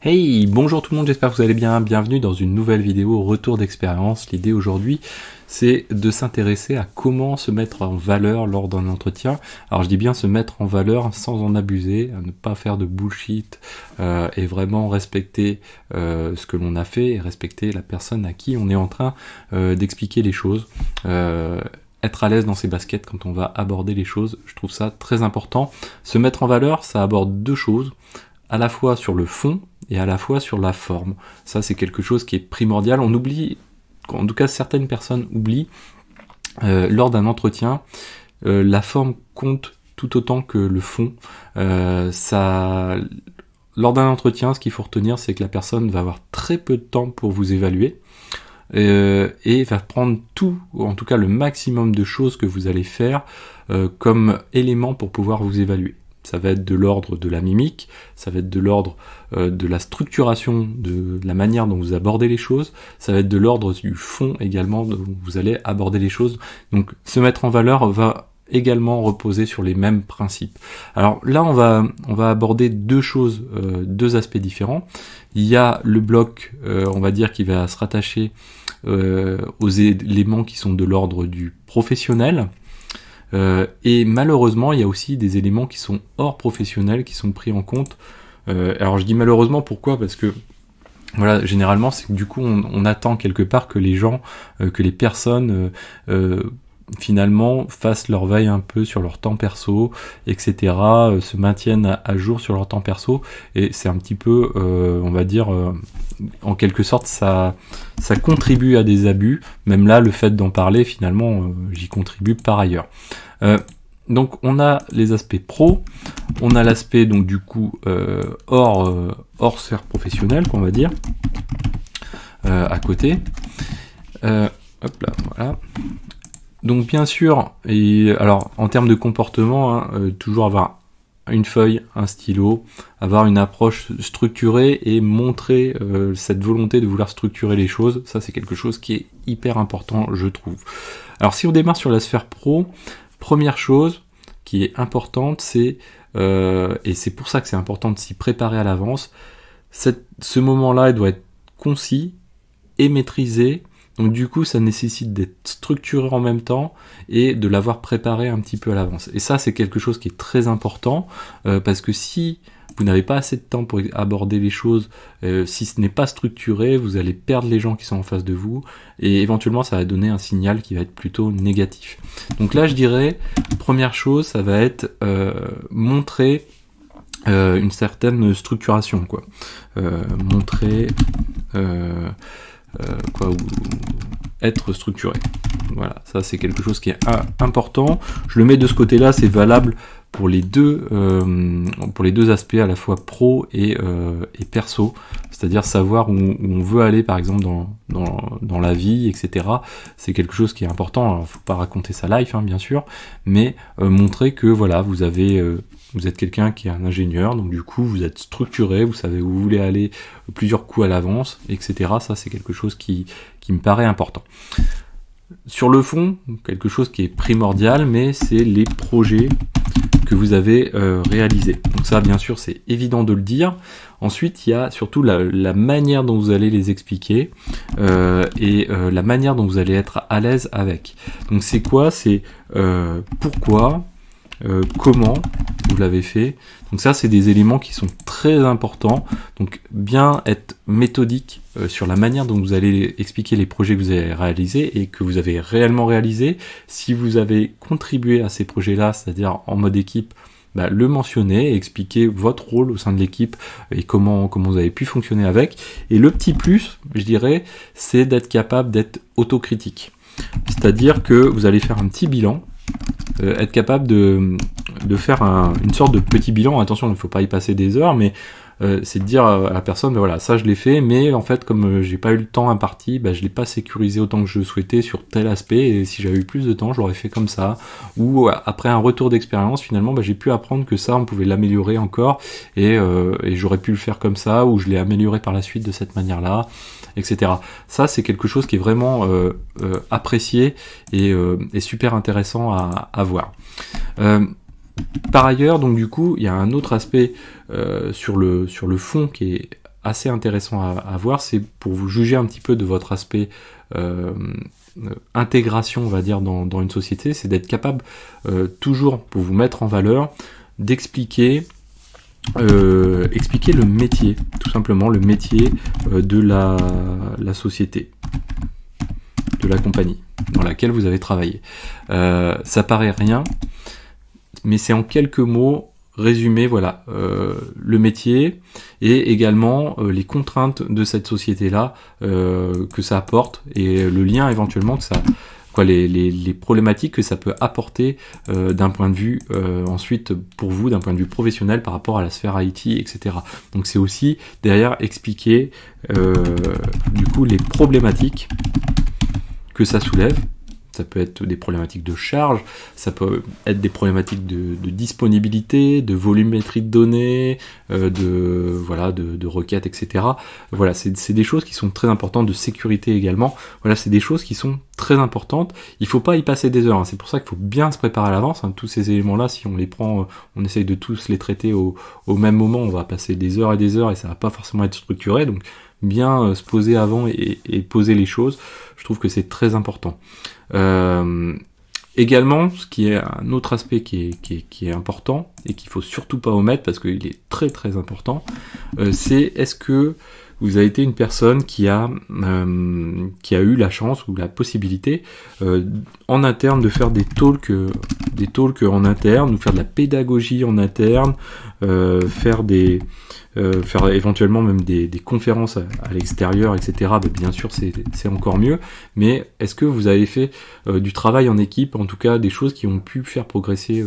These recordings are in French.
Hey, bonjour tout le monde, j'espère que vous allez bien, bienvenue dans une nouvelle vidéo retour d'expérience. L'idée aujourd'hui, c'est de s'intéresser à comment se mettre en valeur lors d'un entretien. Alors je dis bien se mettre en valeur sans en abuser, à ne pas faire de bullshit et vraiment respecter ce que l'on a fait et respecter la personne à qui on est en train d'expliquer les choses. Être à l'aise dans ses baskets quand on va aborder les choses, je trouve ça très important. Se mettre en valeur, ça aborde deux choses, à la fois sur le fond et à la fois sur la forme. Ça, c'est quelque chose qui est primordial. On oublie, en tout cas certaines personnes oublient, lors d'un entretien, la forme compte tout autant que le fond. Lors d'un entretien, ce qu'il faut retenir, c'est que la personne va avoir très peu de temps pour vous évaluer. Et va prendre tout, ou en tout cas le maximum de choses que vous allez faire comme élément pour pouvoir vous évaluer. Ça va être de l'ordre de la mimique, ça va être de l'ordre de la structuration, de la manière dont vous abordez les choses, ça va être de l'ordre du fond également dont vous allez aborder les choses. Donc se mettre en valeur va également reposer sur les mêmes principes. Alors là on va aborder deux choses, deux aspects différents. Il y a le bloc, on va dire, qui va se rattacher aux éléments qui sont de l'ordre du professionnel. Et malheureusement, il y a aussi des éléments qui sont hors professionnel, qui sont pris en compte. Alors je dis malheureusement, pourquoi? Parce que voilà, généralement, c'est que du coup, on attend quelque part que les gens, que les personnes finalement fassent leur veille un peu sur leur temps perso, etc., se maintiennent à jour sur leur temps perso, et c'est un petit peu, on va dire, en quelque sorte, ça contribue à des abus. Même là, le fait d'en parler, finalement, j'y contribue par ailleurs. Donc on a les aspects pro, on a l'aspect donc du coup hors sphère professionnelle, qu'on va dire, à côté. Hop là, voilà. Donc bien sûr, et alors en termes de comportement, toujours avoir une feuille, un stylo, avoir une approche structurée et montrer cette volonté de vouloir structurer les choses. Ça, c'est quelque chose qui est hyper important, je trouve. Alors si on démarre sur la sphère pro, première chose qui est importante, c'est, et c'est pour ça que c'est important de s'y préparer à l'avance, ce moment-là, il doit être concis et maîtrisé. Donc du coup, ça nécessite d'être structuré en même temps et de l'avoir préparé un petit peu à l'avance. Et ça, c'est quelque chose qui est très important, parce que si vous n'avez pas assez de temps pour aborder les choses, si ce n'est pas structuré, vous allez perdre les gens qui sont en face de vous, et éventuellement, ça va donner un signal qui va être plutôt négatif. Donc là, je dirais, première chose, ça va être montrer une certaine structuration, quoi. Montrer... ou être structuré. Voilà, ça c'est quelque chose qui est important. Je le mets de ce côté-là, c'est valable pour les deux aspects, à la fois pro et perso, c'est-à-dire savoir où on veut aller, par exemple dans la vie, etc. C'est quelque chose qui est important. Alors, faut pas raconter sa life, hein, bien sûr, mais montrer que voilà, vous êtes quelqu'un qui est un ingénieur, donc du coup vous êtes structuré, vous savez où vous voulez aller plusieurs coups à l'avance, etc. Ça c'est quelque chose qui me paraît important. Sur le fond, quelque chose qui est primordial, mais c'est les projets que vous avez réalisés. Donc ça, bien sûr, c'est évident de le dire. Ensuite, il y a surtout la manière dont vous allez les expliquer et la manière dont vous allez être à l'aise avec. Donc c'est quoi? C'est pourquoi, comment vous l'avez fait. Donc ça, c'est des éléments qui sont très importants. Donc bien être méthodique sur la manière dont vous allez expliquer les projets que vous avez réalisés et que vous avez réellement réalisés. Si vous avez contribué à ces projets-là, c'est-à-dire en mode équipe, bah, le mentionner, expliquer votre rôle au sein de l'équipe et comment vous avez pu fonctionner avec. Et le petit plus, je dirais, c'est d'être capable d'être autocritique. C'est-à-dire que vous allez faire un petit bilan, être capable de faire une sorte de petit bilan. Attention, il ne faut pas y passer des heures, mais c'est de dire à la personne, ben voilà, ça je l'ai fait, mais en fait, comme j'ai pas eu le temps imparti, ben, je l'ai pas sécurisé autant que je souhaitais sur tel aspect, et si j'avais eu plus de temps, je l'aurais fait comme ça. Ou après un retour d'expérience, finalement, ben, j'ai pu apprendre que ça, on pouvait l'améliorer encore, et j'aurais pu le faire comme ça, ou je l'ai amélioré par la suite de cette manière-là, etc. Ça, c'est quelque chose qui est vraiment apprécié et super intéressant à voir. Par ailleurs, donc du coup, il y a un autre aspect sur le fond qui est assez intéressant à voir, c'est pour vous juger un petit peu de votre aspect intégration, on va dire, dans une société, c'est d'être capable, toujours pour vous mettre en valeur, d'expliquer expliquer le métier, tout simplement le métier de la société, de la compagnie dans laquelle vous avez travaillé. Ça paraît rien, mais c'est en quelques mots résumé, voilà, le métier et également les contraintes de cette société-là que ça apporte et le lien éventuellement que ça... les problématiques que ça peut apporter d'un point de vue ensuite pour vous, d'un point de vue professionnel par rapport à la sphère IT, etc. Donc c'est aussi derrière expliquer du coup les problématiques que ça soulève. Ça peut être des problématiques de charge, ça peut être des problématiques de disponibilité, de volumétrie de données, de requêtes, etc. Voilà, c'est des choses qui sont très importantes, de sécurité également. Voilà, c'est des choses qui sont très importantes. Il faut pas y passer des heures, hein. C'est pour ça qu'il faut bien se préparer à l'avance, hein. Tous ces éléments-là, si on les prend, on essaye de tous les traiter au même moment, on va passer des heures et ça va pas forcément être structuré. Donc bien se poser avant et poser les choses, je trouve que c'est très important. Également, ce qui est un autre aspect qui est important et qu'il faut surtout pas omettre parce qu'il est très très important, c'est est-ce que vous avez été une personne qui a eu la chance ou la possibilité en interne de faire des talks en interne, ou faire de la pédagogie en interne, faire éventuellement même des conférences à l'extérieur, etc. Ben, bien sûr, c'est encore mieux. Mais est-ce que vous avez fait du travail en équipe, en tout cas des choses qui ont pu faire progresser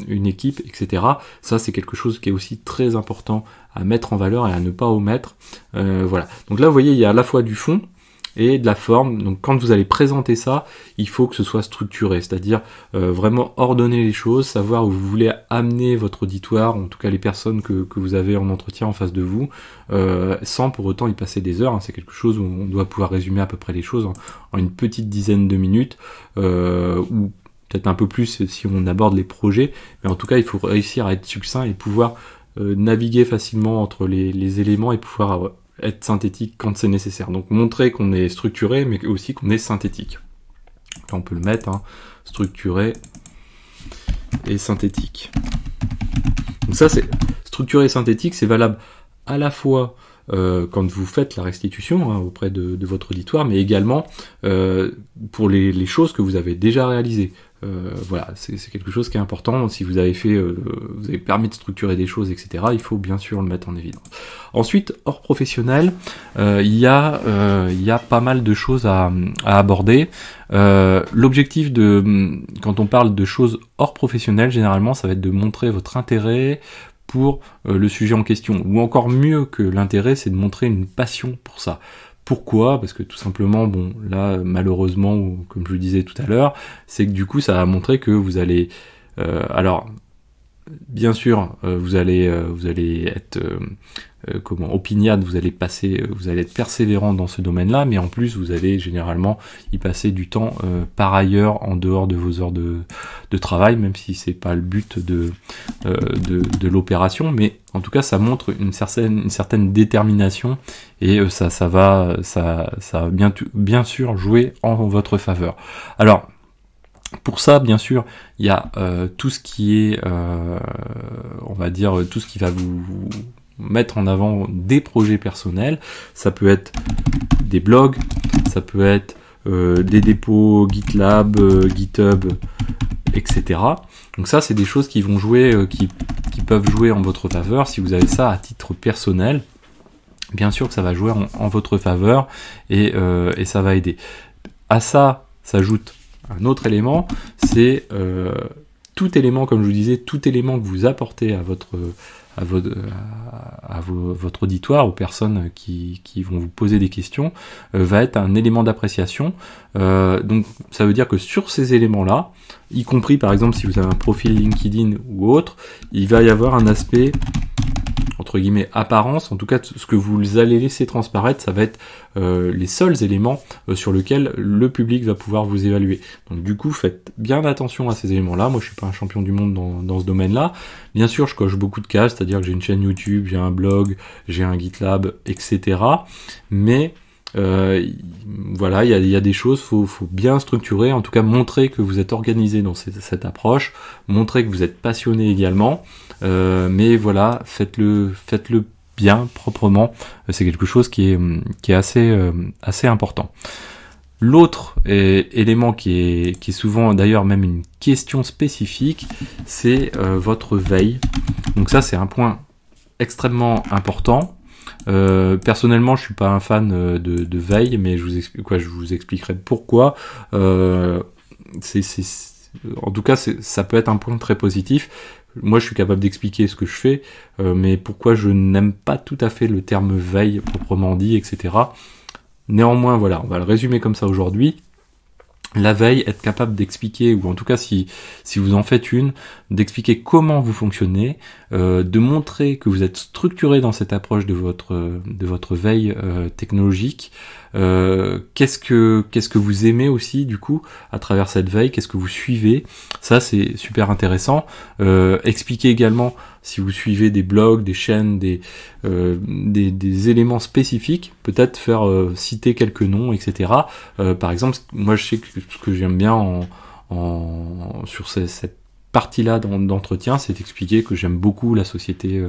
une équipe, etc. Ça, c'est quelque chose qui est aussi très important à mettre en valeur et à ne pas omettre. Voilà. Donc là, vous voyez, il y a à la fois du fond et de la forme. Donc quand vous allez présenter ça, il faut que ce soit structuré, c'est-à-dire vraiment ordonner les choses, savoir où vous voulez amener votre auditoire, en tout cas les personnes que vous avez en entretien en face de vous, sans pour autant y passer des heures, hein. C'est quelque chose où on doit pouvoir résumer à peu près les choses en une petite dizaine de minutes, ou peut-être un peu plus si on aborde les projets, mais en tout cas il faut réussir à être succinct et pouvoir naviguer facilement entre les éléments et pouvoir être synthétique quand c'est nécessaire. Donc montrer qu'on est structuré, mais aussi qu'on est synthétique. Là, on peut le mettre, hein, structuré et synthétique. Donc ça, c'est structuré et synthétique, c'est valable à la fois quand vous faites la restitution, hein, auprès de votre auditoire, mais également pour les choses que vous avez déjà réalisées. Voilà, c'est quelque chose qui est important. Si vous avez vous avez permis de structurer des choses, etc., il faut bien sûr le mettre en évidence. Ensuite, hors professionnel, il y a pas mal de choses à aborder. L'objectif quand on parle de choses hors professionnel, généralement, ça va être de montrer votre intérêt pour le sujet en question, ou encore mieux que l'intérêt, c'est de montrer une passion pour ça. Pourquoi ? Parce que tout simplement, bon, là, malheureusement, ou comme je le disais tout à l'heure, c'est que du coup, ça va montrer que vous allez... alors, bien sûr, vous allez être opiniâtre, vous allez être persévérant dans ce domaine-là, mais en plus, vous allez généralement y passer du temps par ailleurs, en dehors de vos heures de travail, même si c'est pas le but de l'opération, mais en tout cas, ça montre une certaine détermination et ça va bien sûr jouer en votre faveur. Alors, pour ça, bien sûr, il y a tout ce qui est, on va dire, tout ce qui va vous mettre en avant des projets personnels. Ça peut être des blogs, ça peut être des dépôts GitLab, GitHub, etc. Donc ça, c'est des choses qui vont jouer, qui peuvent jouer en votre faveur. Si vous avez ça à titre personnel, bien sûr que ça va jouer en votre faveur et ça va aider. À ça s'ajoute un autre élément, c'est tout élément, comme je vous disais, tout élément que vous apportez à votre auditoire, aux personnes qui vont vous poser des questions, va être un élément d'appréciation. Donc ça veut dire que sur ces éléments-là, y compris par exemple si vous avez un profil LinkedIn ou autre, il va y avoir un aspect entre guillemets apparence, en tout cas ce que vous allez laisser transparaître, ça va être les seuls éléments sur lesquels le public va pouvoir vous évaluer. Donc du coup, faites bien attention à ces éléments-là. Moi, je suis pas un champion du monde dans ce domaine-là. Bien sûr, je coche beaucoup de cases, c'est-à-dire que j'ai une chaîne YouTube, j'ai un blog, j'ai un GitLab, etc. Mais voilà, il y a des choses, faut bien structurer, en tout cas montrer que vous êtes organisé dans cette approche, montrer que vous êtes passionné également, mais voilà, faites-le bien, proprement, c'est quelque chose qui est assez important. L'autre élément qui est souvent d'ailleurs même une question spécifique, c'est votre veille. Donc ça, c'est un point extrêmement important. Personnellement, je suis pas un fan de veille, mais je vous expliquerai pourquoi. En tout cas, ça peut être un point très positif. Moi, je suis capable d'expliquer ce que je fais, mais pourquoi je n'aime pas tout à fait le terme veille proprement dit, etc. Néanmoins, voilà, on va le résumer comme ça aujourd'hui. La veille, être capable d'expliquer, ou en tout cas si vous en faites une, d'expliquer comment vous fonctionnez, de montrer que vous êtes structuré dans cette approche de votre veille technologique. Qu'est-ce que vous aimez aussi du coup à travers cette veille, qu'est-ce que vous suivez, ça c'est super intéressant. Expliquer également si vous suivez des blogs, des chaînes, des éléments spécifiques, peut-être faire citer quelques noms, etc. Par exemple, moi je sais que ce que j'aime bien sur cette partie-là d'entretien, c'est d'expliquer que j'aime beaucoup la société,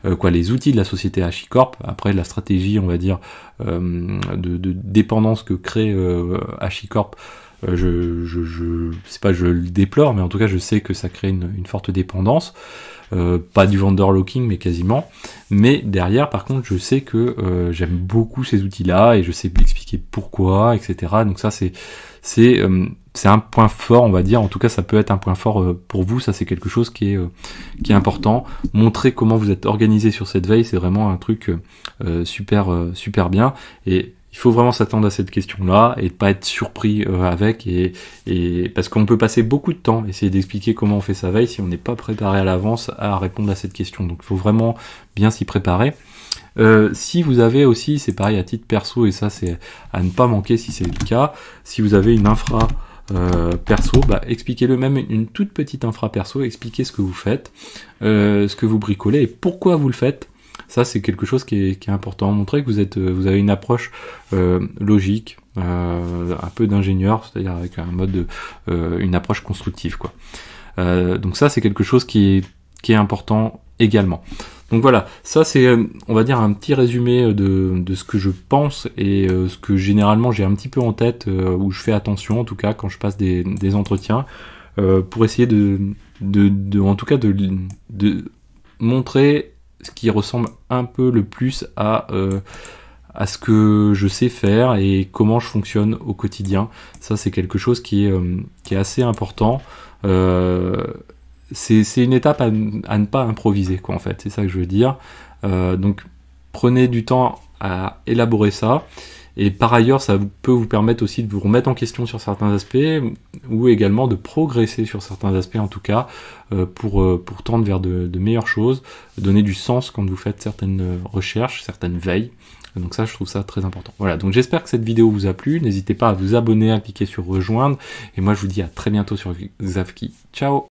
les outils de la société HashiCorp. Après, la stratégie, on va dire, de dépendance que crée HashiCorp, c'est pas je le déplore, mais en tout cas, je sais que ça crée une forte dépendance. Pas du vendor locking, mais quasiment. Mais derrière, par contre, je sais que j'aime beaucoup ces outils-là et je sais expliquer pourquoi, etc. Donc ça, c'est un point fort, on va dire. En tout cas, ça peut être un point fort pour vous. Ça, c'est quelque chose qui est important. Montrer comment vous êtes organisé sur cette veille, c'est vraiment un truc super bien. Et il faut vraiment s'attendre à cette question-là et pas être surpris avec et parce qu'on peut passer beaucoup de temps essayer d'expliquer comment on fait sa veille si on n'est pas préparé à l'avance à répondre à cette question. Donc il faut vraiment bien s'y préparer. Si vous avez aussi, c'est pareil à titre perso et ça c'est à ne pas manquer si c'est le cas, si vous avez une infra perso, expliquez-le, même une toute petite infra perso, expliquez ce que vous faites, ce que vous bricolez et pourquoi vous le faites. Ça, c'est quelque chose qui est important. Montrer que vous avez une approche logique, un peu d'ingénieur, c'est-à-dire avec un mode, une approche constructive, quoi. Donc ça, c'est quelque chose qui est important également. Donc voilà, ça c'est, on va dire, un petit résumé de ce que je pense et ce que généralement j'ai un petit peu en tête, où je fais attention, en tout cas, quand je passe des entretiens, pour essayer en tout cas, de montrer ce qui ressemble un peu le plus à ce que je sais faire et comment je fonctionne au quotidien. Ça, c'est quelque chose qui est assez important. C'est une étape à ne pas improviser, quoi, en fait. C'est ça que je veux dire. Donc, prenez du temps à élaborer ça. Et par ailleurs, ça peut vous permettre aussi de vous remettre en question sur certains aspects ou également de progresser sur certains aspects, en tout cas, pour tendre vers de meilleures choses, donner du sens quand vous faites certaines recherches, certaines veilles. Donc ça, je trouve ça très important. Voilà, donc j'espère que cette vidéo vous a plu. N'hésitez pas à vous abonner, à cliquer sur rejoindre. Et moi, je vous dis à très bientôt sur Xavki. Ciao!